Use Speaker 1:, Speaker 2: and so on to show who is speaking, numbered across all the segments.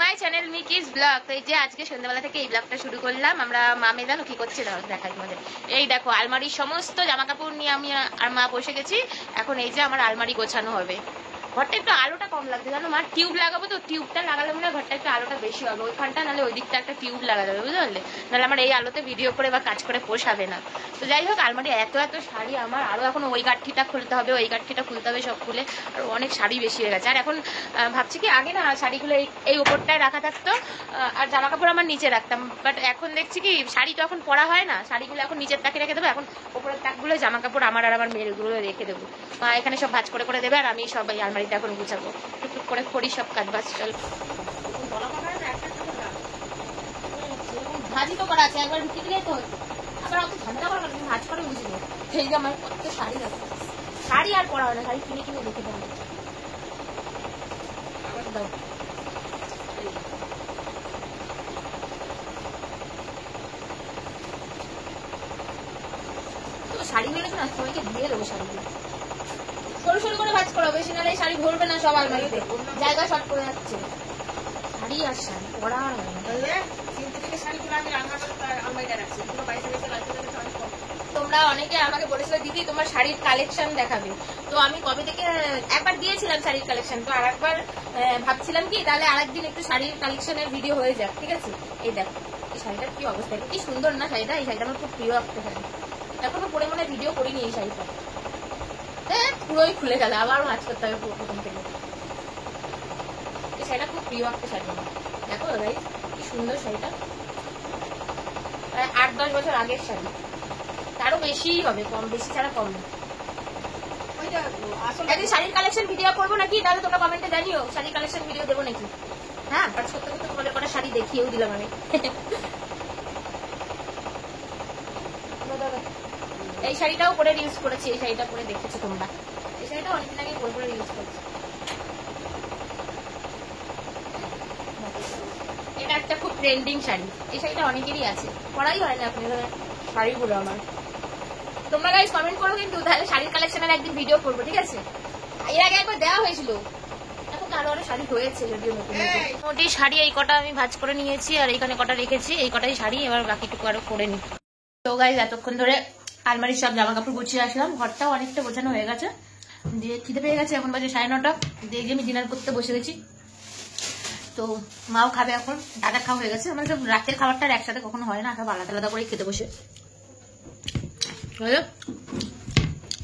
Speaker 1: My channel মিকিস blog. তো এই যে আজকে সন্ধ্যাবেলা থেকে এই ব্লগটা শুরু করলাম। আমরা মামে জানো কি করছে দেখাই তোমাদের। এই দেখো আলমারির সমস্ত জামা কাপড় নিয়ে আমি আর মা বসে গেছি। এখন এই যে আমার আলমারি গোছানো হবে। ঘরটা একটু আলোটা কম লাগছে জানো মা, টিউব লাগাবো তো, টিউবটা লাগালে মনে হয় ঘরটা একটু আলোটা বেশি হবে ওইখানটা, নাহলে ওই দিকটা একটা টিউব লাগা যাবে বুঝতে পারলে, নাহলে আমার এই আলোতে ভিডিও করে বা কাজ করে পোষাবে না। তো যাই হোক, আলমারি এত এত শাড়ি আমার, আরও এখন ওই গাঁঠিটা খুলতে হবে, ওই গাঁঠিটা খুলতে হবে, সব খুলে আর অনেক শাড়ি বেশি হয়ে গেছে। আর এখন ভাবছি কি আগে না শাড়িগুলো এই ওপরটায় রাখা থাকতো আর জামা কাপড় আমার নিচে রাখতাম, বাট এখন দেখছি কি শাড়ি তো এখন পরা হয় না, শাড়িগুলো এখন নিচের তাকে রেখে দেবো, এখন ওপরের তাকগুলো জামা কাপড় আমার আর আমার মেয়েরগুলো রেখে দেবো। মা এখানে সব ভাঁজ করে করে দেবে আর আমি সব এই আলমারিটা এখন গুছাবো, টুকটুক করে করি সব কাজ বাজ। চল ভাজি তো করা আছে, একবার রুটি দিলেই তো হচ্ছে, আবার অত ঠান্ডা করা ভাজ করে বুঝবো। সেই যে আমার কত শাড়ি আছে, শাড়ি আর পরা হয় না, শাড়ি কিনে কিনে রেখে দেবো। দাও তো শাড়ি হয়ে গেছে না, সবাইকে দিয়ে দেবো শাড়িগুলো, সরু সরু করে ভাজ করো, বেশি নাহলে শাড়ি ভরবে না সব আলমারিতে, জায়গা শর্ট করে যাচ্ছে। শাড়ি আর শাড়ি পরা হয় না, তোমরা অনেকে আমাকে বলেছিল দিদি তোমার শাড়ির কালেকশন দেখাবে, তো আমি কবে থেকে একবার দিয়েছিলাম শাড়ির কালেকশন, তো আর একবার ভাবছিলাম কি তাহলে আরেকদিন একটু শাড়ির কালেকশনের ভিডিও হয়ে যাক, ঠিক আছে। এই দেখো এই শাড়িটার কি অবস্থা, কি সুন্দর না শাড়িটা, এই শাড়িটা আমার খুব প্রিয় একটা শাড়ি, এখনো পরে মনে ভিডিও করিনি এই শাড়িটা, হ্যাঁ পুরোই খুলে গেল, আবার মাছ করতে হবে প্রথম থেকে। এই শাড়িটা খুব প্রিয় একটা শাড়ি, দেখো ভাই কি সুন্দর শাড়িটা, 8-10 বছর আগের শাড়ি, তারও বেশি হবে, কম বেশি ছাড়া কম না। একদিন শাড়ির কালেকশন ভিডিও করবো নাকি, তাহলে তোমরা কমেন্টে জানিও শাড়ির কালেকশন ভিডিও দেবো নাকি। হ্যাঁ কাজ করতে করতে তোমাদের কটা শাড়ি দেখিয়েও দিলাম আমি। এই শাড়িটাও পরে ইউজ করেছি, এই শাড়িটা পরে দেখেছো তোমরা, এই শাড়িটা অনেকদিন আগে পরে পরে ইউজ করেছি। এটা একটা খুব ট্রেন্ডিং শাড়ি, এই শাড়িটা অনেকেরই আছে, পরাই হয় না আপনি শাড়িগুলো আমার। তোমরা গাইস কমেন্ট করো কিন্তু, তাহলে শাড়ির কালেকশনের একদিন ভিডিও করবো, ঠিক আছে। এর আগে একবার দেওয়া হয়েছিল, এখন আরো অনেক শাড়ি হয়েছে যদিও নতুন নতুন। মোটামুটি শাড়ি এই কটা আমি ভাঁজ করে নিয়েছি আর এইখানে কটা রেখেছি, এই কটাই শাড়ি, এবার বাকিটুকু আরো করে নি। তো গাইস এতক্ষণ ধরে আলমারির সব জামা কাপড় গুছিয়ে আসলাম, ঘরটাও অনেকটা গোছানো হয়ে গেছে, দিয়ে খিদে পেয়ে গেছে, এখন বাজে 9:30, দিয়ে আমি ডিনার করতে বসে গেছি। তো মাও খাবে এখন, দাদা খাওয়া হয়ে গেছে, আমার সব রাতের খাবারটা একসাথে কখনো হয় না, সব আলাদা আলাদা করে খেতে বসে।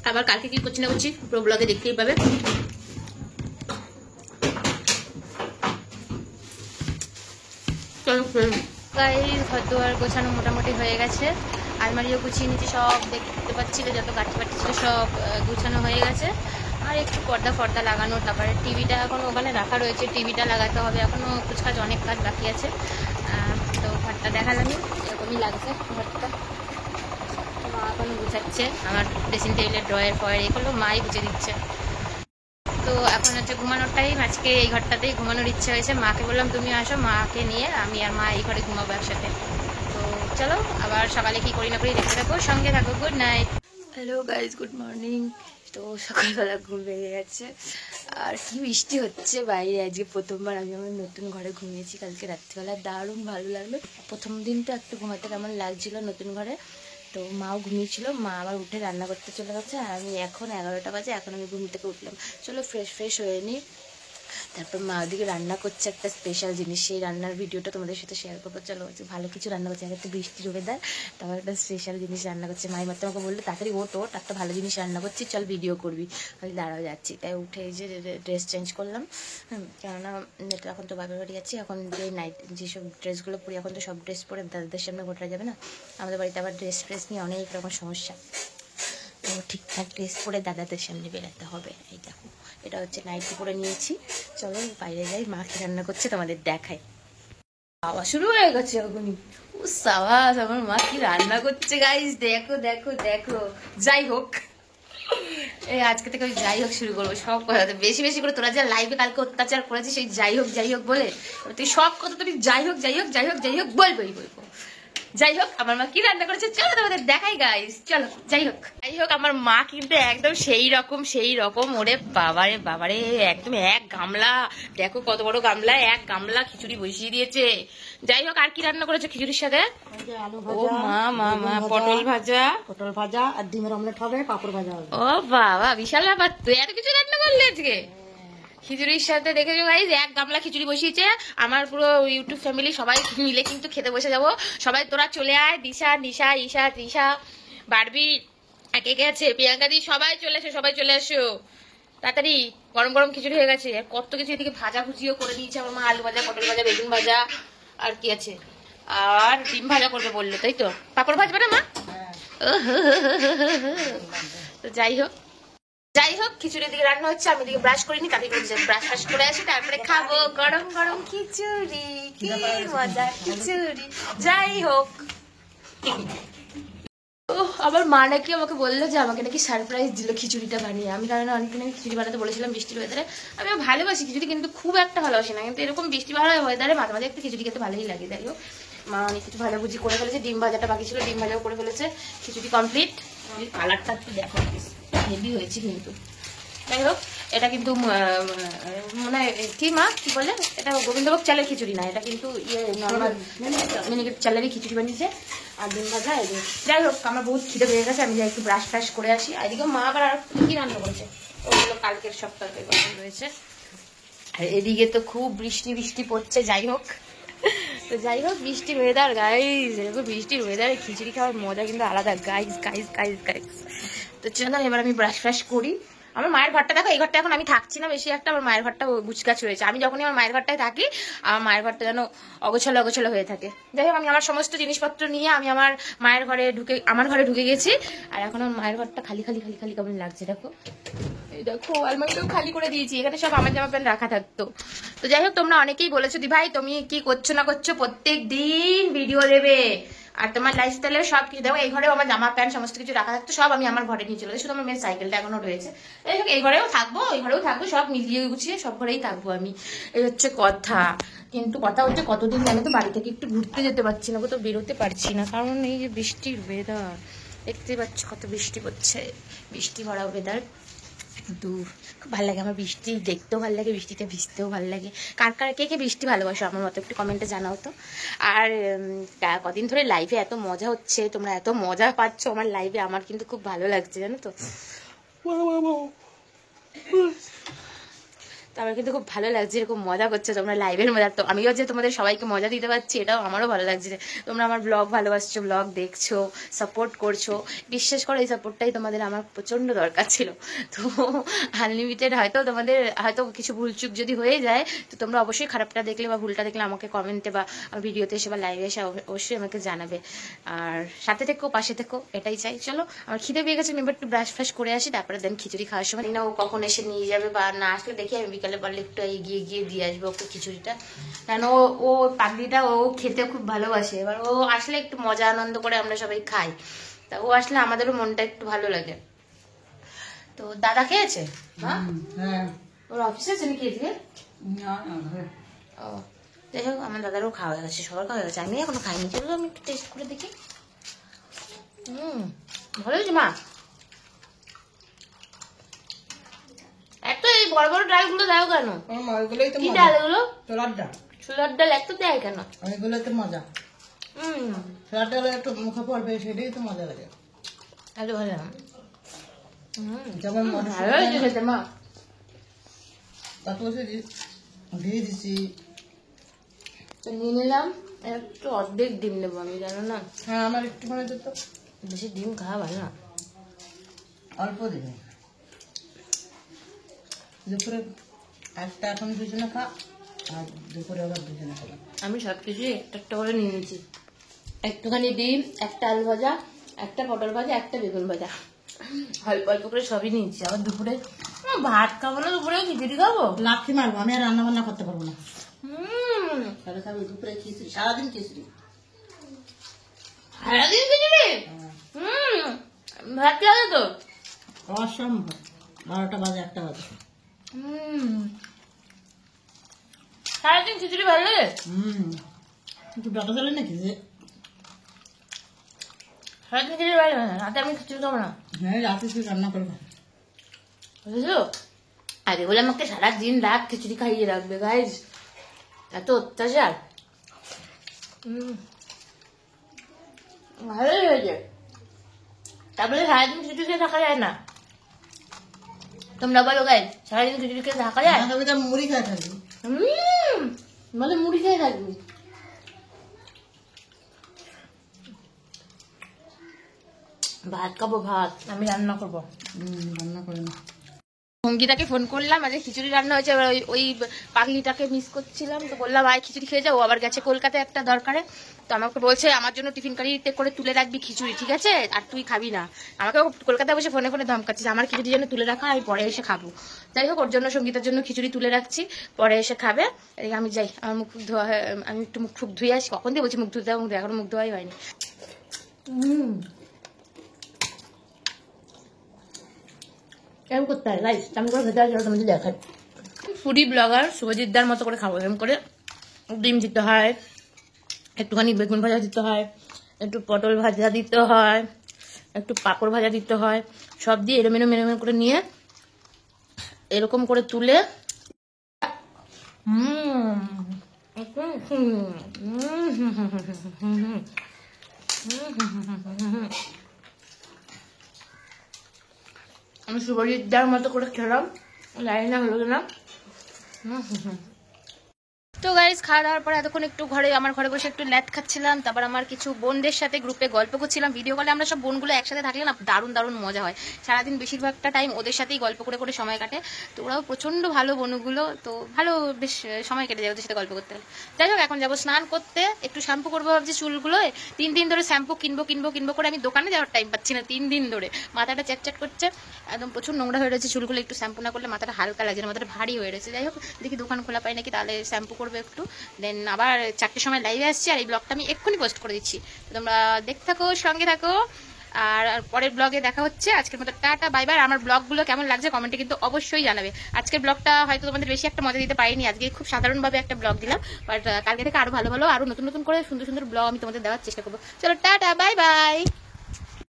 Speaker 1: আবার কালকে কি করছি না করছি পুরো ব্লগে দেখতেই পাবে। ঘর দুয়ার গোছানো মোটামুটি হয়ে গেছে, আলমারিও গুছিয়ে নিচ্ছি, সব দেখতে পাচ্ছিলে যত গাঠি বাটি ছিল সব গুছানো হয়ে গেছে, আর একটু পর্দা ফর্দা লাগানো, তারপরে টিভিটা এখন ওখানে রাখা রয়েছে, টিভিটা লাগাতে হবে, এখনো কাজ অনেক কাজ বাকি আছে। তো ঘরটা দেখালামই, এরকমই লাগছে ঘরটা। মা এখনো গুছাচ্ছে, আমার ড্রেসিং টেবিলের ড্রয়ার ফয়ার এগুলো মাই গুছিয়ে দিচ্ছে। তো এখন হচ্ছে ঘুমানোর টাইম, আজকে এই ঘরটাতেই ঘুমানোর ইচ্ছা হয়েছে, মাকে বললাম তুমি আসো, মাকে নিয়ে আমি আর মা এই ঘরে ঘুমাবো একসাথে। তো চলো আবার সকালে কি করি না করি দেখতে থাকো, সঙ্গে থাকো। Good night. Hello guys, good morning. তো সকালবেলা ঘুম ভেঙে গেছে আর কি বৃষ্টি হচ্ছে বাইরে, আজকে প্রথমবার আমি আমার নতুন ঘরে ঘুমিয়েছি কালকে রাত্রিবেলা, দারুণ ভালো লাগলো। প্রথম দিন তো একটু ঘুমাতে কেমন লাগছিল নতুন ঘরে, তো মাও ঘুমিয়েছিল, মা আবার উঠে রান্না করতে চলে গেছে, আর আমি এখন 11টা বাজে, এখন আমি ঘুম থেকে উঠলাম, চলো ফ্রেশ হয়ে নিই। তারপর মা ওদিকে রান্না করছে একটা স্পেশাল জিনিস, সেই রান্নার ভিডিওটা তোমাদের সাথে শেয়ার করবো। চলো ভালো কিছু রান্না করছে, একটা বৃষ্টির ওয়েদার, তারপর একটা স্পেশাল জিনিস রান্না করছে। মাই মাত্র আমাকে বললো তাড়াতাড়ি ওঠো, একটা ভালো জিনিস রান্না করছি, চল ভিডিও করবি। আমি দাঁড়াও যাচ্ছি, তাই উঠে এই যে ড্রেস চেঞ্জ করলাম, কেননা এখন তো বাপের বাড়ি যাচ্ছি, এখন যে নাইট যেসব ড্রেসগুলো পরি, এখন তো সব ড্রেস পরে দাদাদের সামনে ঘোরা যাবে না, আমাদের বাড়িতে আবার ড্রেস নিয়ে অনেক রকম সমস্যা, তো ঠিকঠাক ড্রেস পরে দাদাদের সামনে বেরোতে হবে। এই দেখো এটা হচ্ছে নাইটি পরে নিয়েছি, চলো বাইরে যাই, মা কি রান্না করছে তোমাদের দেখাই। খাওয়া শুরু হয়ে গেছে এখনই, ও সাবাস, আমার মা কি রান্না করছে গাইস, দেখো দেখো দেখো। যাই হোক এই আজকে থেকে ওই যাই হোক শুরু করবো, সব কথা বেশি বেশি করে, তোরা যা লাইভে কালকে অত্যাচার করেছিস সেই যাই হোক বলে, তুই সব কথা তুমি যাই হোক বলবো। যাই হোক আমার মা কি রান্না করেছে চলো তোমাদের দেখাই গাইস, চলো। যাই হোক আমার মা কিন্তু একদম সেই রকম ওরে বাবারে একদম এক গামলা, দেখো কত বড় গামলা, এক গামলা খিচুড়ি বসিয়ে দিয়েছে। যাই হোক আর কি রান্না করেছে খিচুড়ির সাথে? ও মা পটল ভাজা
Speaker 2: আর ডিমের অমলেট হবে, পাপড় ভাজা হবে।
Speaker 1: ও বাবা বিশাল ব্যাপার, তুই এত কিছু রান্না করলি আজকে খিচুড়ির সাথে। দেখেছো গাইস এক গামলা খিচুড়ি বসিয়েছে। আমার পুরো ইউটিউব ফ্যামিলি সবাই মিলে কিন্তু খেতে বসে যাবো। সবাই তোরা চলে আয়, দিশা নিশা ঈশা তৃষা বারবি একে আছে প্রিয়াঙ্কা দি, সবাই চলে আসো তাড়াতাড়ি। গরম গরম খিচুড়ি হয়ে গেছে, কত কিছু এদিকে ভাজা ভুজিও করে দিয়েছে আমার মা, আলু ভাজা, পটল ভাজা, বেগুন ভাজা, আর কি আছে, আর ডিম ভাজা করবে বললো, তাই তো? পাপড় ভাজবে না মা? তো যাই হোক খিচুড়ি দিকে রান্না হচ্ছে, আমি দিকে ব্রাশ করিনি, তাদের ব্রাশ করে আসি, তারপরে খাবো গরম গরম খিচুড়ি। কি মজা খিচুড়ি। যাই হোক আমার মা নাকি আমাকে বললো যে আমাকে নাকি সারপ্রাইজ দিল খিচুড়িটা বানিয়ে। আমি কারণ অনেকদিন আমি খিচুড়ি বানাতে বলেছিলাম বৃষ্টির ওয়েদারে। আমি ভালোবাসি খিচুড়ি, কিন্তু খুব একটা ভালোবাসি না, কিন্তু এরকম বৃষ্টি ভালো ওয়েদারে মাঝে মাঝে একটু খিচুড়ি খেতে ভালোই লাগে। যাই হোক মা অনেক কিছু ভাজাভুজি করে ফেলেছে, ডিম ভাজাটা বাকি ছিল, ডিম ভাজাও করে ফেলেছে, খিচুড়ি কমপ্লিট। কালারটা একটু দেখো হেভি হয়েছে কিন্তু। যাই হোক এটা কিন্তু মানে কি মা কি বলে, এটা গোবিন্দভোগ চালের খিচুড়ি না, এটা কিন্তু ইয়ে নর্মাল মিনিকেট চালেরই খিচুড়ি বানিয়েছে, আর ডিম ভাজা। যাই হোক আমার বহুত খিদে পেয়ে গেছে, আমি যাই একটু ব্রাশ ফ্রাশ করে আসি। এদিকে মা আবার আর কি রান্না করেছে, ওগুলো কালকের সব তরকারি রয়েছে। আর এদিকে তো খুব বৃষ্টি পড়ছে। যাই হোক বৃষ্টির ওয়েদার গাইজ, এরকম বৃষ্টির ওয়েদারে খিচুড়ি খাওয়ার মজা কিন্তু আলাদা গাইজ। তো চলো এবার আমি ব্রাশ ফ্রাশ করি। আমার মায়ের ঘরটা দেখো, এই ঘরটা এখন আমি থাকছি না বেশি একটা, আমার মায়ের ঘরটা গুছগাছ রয়েছে। আমি যখনই আমার মায়ের ঘরটায় থাকি আমার মায়ের ঘরটা যেন অগোছালো হয়ে থাকে। যাই হোক আমি আমার সমস্ত জিনিসপত্র নিয়ে আমি আমার মায়ের ঘরে ঢুকে গেছি, আর এখন আমার মায়ের ঘরটা খালি কেমন লাগছে দেখো। এই দেখো আলমারিটাও খালি করে দিয়েছি, এখানে সব আমার জামা প্যান্ট রাখা থাকতো। তো যাই হোক তোমরা অনেকেই বলেছো দি ভাই তুমি কি করছো না করছো, প্রত্যেক দিন ভিডিও দেবে আর তোমার লাইফস্টাইলের সব কিছু দেখো। এই ঘরেও আমার জামা প্যান্ট সমস্ত কিছু রাখা থাকতো, সব আমি আমার ঘরে নিয়ে চলে গেছি, শুধু আমার মেয়ের সাইকেলটা এখনো রয়েছে। যাই হোক এই ঘরেও থাকবো, ওই ঘরেও থাকবো, সব মিলিয়ে গুছিয়ে সব ঘরেই থাকবো আমি, এই হচ্ছে কথা। কিন্তু কথা হচ্ছে কতদিন আমি তো বাড়ি থেকে একটু ঘুরতে যেতে পারছি না, কোথাও বেরোতে পারছি না, কারণ এই যে বৃষ্টির ওয়েদার দেখতে পাচ্ছ কত বৃষ্টি পড়ছে, বৃষ্টি ভরা ওয়েদার। কিন্তু খুব ভালো লাগে আমার বৃষ্টি দেখতেও ভালো লাগে, বৃষ্টিতে ভিজতেও ভালো লাগে। কার কে বৃষ্টি ভালোবাসো আমার মতো একটু কমেন্টে জানাও তো। আর কদিন ধরে লাইভে এত মজা হচ্ছে, তোমরা এত মজা পাচ্ছ আমার লাইভে, আমার কিন্তু খুব ভালো লাগছে জানো তো। তো আমার কিন্তু খুব ভালো লাগছে এরকম মজা করছে তোমরা লাইভের মজা। তো আমিও যে তোমাদের সবাইকে মজা দিতে পারছি এটাও আমারও ভালো লাগছে, তোমরা আমার ব্লগ ভালোবাসছো, ব্লগ দেখছো, সাপোর্ট করছো। বিশ্বাস করো এই সাপোর্টটাই তোমাদের আমার প্রচণ্ড দরকার ছিল। তো আনলিমিটেড তোমাদের হয়তো কিছু ভুলচুক যদি হয়ে যায়, তো তোমরা অবশ্যই খারাপটা দেখলে বা ভুলটা দেখলে আমাকে কমেন্টে বা ভিডিওতে এসে বা লাইভে এসে অবশ্যই আমাকে জানাবে। আর সাথে থেকো, পাশে থেকো, এটাই চাই। চলো আমার খিদে পেয়ে গেছে, আমি এবার একটু ব্রাশ ফ্রাশ করে আসি, তারপরে দেন খিচুড়ি খাওয়ার সময় না ও কখন এসে নিয়ে যাবে বা না আসলে দেখি আমি বিকালে পারলে একটু এগিয়ে দিয়ে আসবো ওকে খিচুড়িটা, কারণ ও পাগলিটা ও খেতে খুব ভালোবাসে। এবার ও আসলে একটু মজা আনন্দ করে আমরা সবাই খাই, তা ও আসলে আমাদেরও মনটা একটু ভালো লাগে। তো দাদা খেয়েছে? হ্যাঁ ওর অফিসে আছে নাকি এদিকে? ও যাই হোক আমার দাদারও খাওয়া হয়ে গেছে, সবার খাওয়া হয়ে গেছে, আমি এখনো খাইনি। চলো আমি একটু টেস্ট করে দেখি। ভালো হয়েছে মা। একটা এই বড় বড় ডালগুলো দাও কেন? কি ডাল এগুলো? ছোলার ডাল এত দেয় কেন?
Speaker 2: এগুলো তো মজা। ছোলার ডাল একটু মুখে পড়বে, সেটাই তো মজা লাগে।
Speaker 1: ভালো ভালো
Speaker 2: যেমন
Speaker 1: ভালো হয়েছে খেতে মা।
Speaker 2: তারপর দিয়ে দিচ্ছি,
Speaker 1: নিয়ে নিলাম একটু, অর্ধেক ডিম নেবো আমি, জানো না?
Speaker 2: হ্যাঁ আমার একটু মানে তো
Speaker 1: বেশি ডিম খাওয়া ভালো না,
Speaker 2: অল্প দিবে। দুপুরে একটা এখন দুজনে খা, আর দুপুরে আবার দুজনে খাবে।
Speaker 1: আমি সবকিছু একটা করে নিয়ে নিয়েছি, একটুখানি ডিম, একটা আলু ভাজা, একটা পটল ভাজা, একটা বেগুন ভাজা, অল্প অল্প করে সবই নিয়েছি। আবার দুপুরে ভাত খাবো না, দুপুরে খিচুড়ি খাবো,
Speaker 2: লাঠি মারবো, আমি আর রান্না বান্না করতে পারবো না। খাবে দুপুরে খিচুড়ি, সারাদিন খিচুড়ি।
Speaker 1: সারাদিন খিচুড়ি? ভাত লাগে তো
Speaker 2: অসম্ভব, 12টা বাজে 1টা বাজে।
Speaker 1: সারাদিন খিচুড়ি ভালো লাগে?
Speaker 2: একটু ডাটা চালে নাকি যে
Speaker 1: সারাদিন খিচুড়ি বাইরে না, রাতে আমি খিচুড়ি খাবো না,
Speaker 2: হ্যাঁ রাতে তুই রান্না করবে।
Speaker 1: বুঝেছো? আগে বলে আমাকে সারাদিন রাত খিচুড়ি খাইয়ে রাখবে গাইজ, এত অত্যাচার। ভালোই হয়েছে, তারপরে সারাদিন খিচুড়ি খেয়ে থাকা যায় না। তোমরা বলো গাইজ, সারাদিন খিচুড়ি খেয়ে থাকা যায়?
Speaker 2: তবে তো মুড়ি খাওয়া থাকবি।
Speaker 1: বলে মুড়ি খেয়ে থাকবি। ভাত খাবো, ভাত আমি রান্না করবো।
Speaker 2: রান্না করে না।
Speaker 1: অঙ্কিতাকে ফোন করলাম, আজকে খিচুড়ি রান্না হয়েছে, এবার ওই পাগলিটাকে মিস করছিলাম, তো বললাম আয় খিচুড়ি খেয়ে যাও। আবার গেছে কলকাতায় একটা দরকারে, তো আমাকে বলছে আমার জন্য টিফিন কারিতে করে তুলে রাখবি খিচুড়ি, ঠিক আছে, আর তুই খাবি না। আমাকে কলকাতায় বসে ফোনে ফোনে ধমকাচ্ছে আমার খিচুড়ি যেন তুলে রাখা, আমি পরে এসে খাবো। যাই হোক, ওর জন্য সঙ্গীতার জন্য খিচুড়ি তুলে রাখছি, পরে এসে খাবে। এদিকে আমি যাই, আমার মুখ ধোয়া, আমি একটু মুখ ফুক ধুয়ে আসি। কখন দিয়ে বলছি মুখ ধুতে, এখনো মুখ ধোয়াই হয়নি। এরকম করতে হয় গাইস, আমি করে খেতে আসলে তোমাদের দেখাই। ফুডি ব্লগার শুভজিৎদার মতো করে খাবো। এরকম করে ডিম দিতে হয়, একটুখানি বেগুন ভাজা দিতে হয়, একটু পটল ভাজা দিতে হয়, একটু পাঁপড় ভাজা দিতে হয়, সব দিয়ে এলোমেলো মেলোমেলো করে নিয়ে এরকম করে তুলে আমি শুভজিৎদার মতো করে খেলাম, জানি না হলো কিনা। তো গাইজ খাওয়া দাওয়ার পরে এতক্ষণ একটু আমার ঘরে বসে একটু ল্যাদ খাচ্ছিলাম, তারপর আমার কিছু বোনদের সাথে গ্রুপে গল্প করছিলাম। ভিডিও কলে আমরা সব বোনগুলো একসাথে থাকলে না দারুণ দারুণ মজা হয়। সারাদিন বেশিরভাগটা টাইম ওদের সাথেই গল্প করে করে সময় কাটে। তো ওরাও প্রচণ্ড ভালো বোনগুলো, তো ভালো বেশ সময় কেটে যায় ওদের সাথে গল্প করতে গেলে। যাই হোক, এখন যাবো স্নান করতে, একটু শ্যাম্পু করবো ভাবছি চুলগুলো। 3 দিন ধরে শ্যাম্পু কিনবো করে আমি দোকানে যাওয়ার টাইম পাচ্ছি না। 3 দিন ধরে মাথাটা চ্যাট করছে, একদম প্রচুর নোংরা হয়ে রয়েছে চুলগুলো। একটু শ্যাম্পু না করলে মাথাটা হালকা লাগছে না, মাথাটা ভারী হয়ে রয়েছে। যাই হোক, দেখি দোকান খোলা পাই নাকি, তাহলে শ্যাম্পু করবো একটু। দেন আবার 4টের সময় লাইভে আসছি, আর এই ব্লগটা আমি এক্ষুনি পোস্ট করে দিচ্ছি। তোমরা দেখতে থাকো, সঙ্গে থাকো, আর পরের ব্লগে দেখা হচ্ছে। আজকের মতো টাটা বাই বাই। আমার ব্লগগুলো কেমন লাগছে কমেন্টে কিন্তু অবশ্যই জানাবে। আজকের ব্লগটা হয়তো তোমাদের বেশি একটা মজা দিতে পারিনি, আজকে খুব সাধারণভাবে একটা ব্লগ দিলাম, বাট কালকে থেকে আরো ভালো ভালো আরো নতুন নতুন করে সুন্দর সুন্দর ব্লগ আমি তোমাদের দেওয়ার চেষ্টা করবো। চলো টাটা বাই বাই।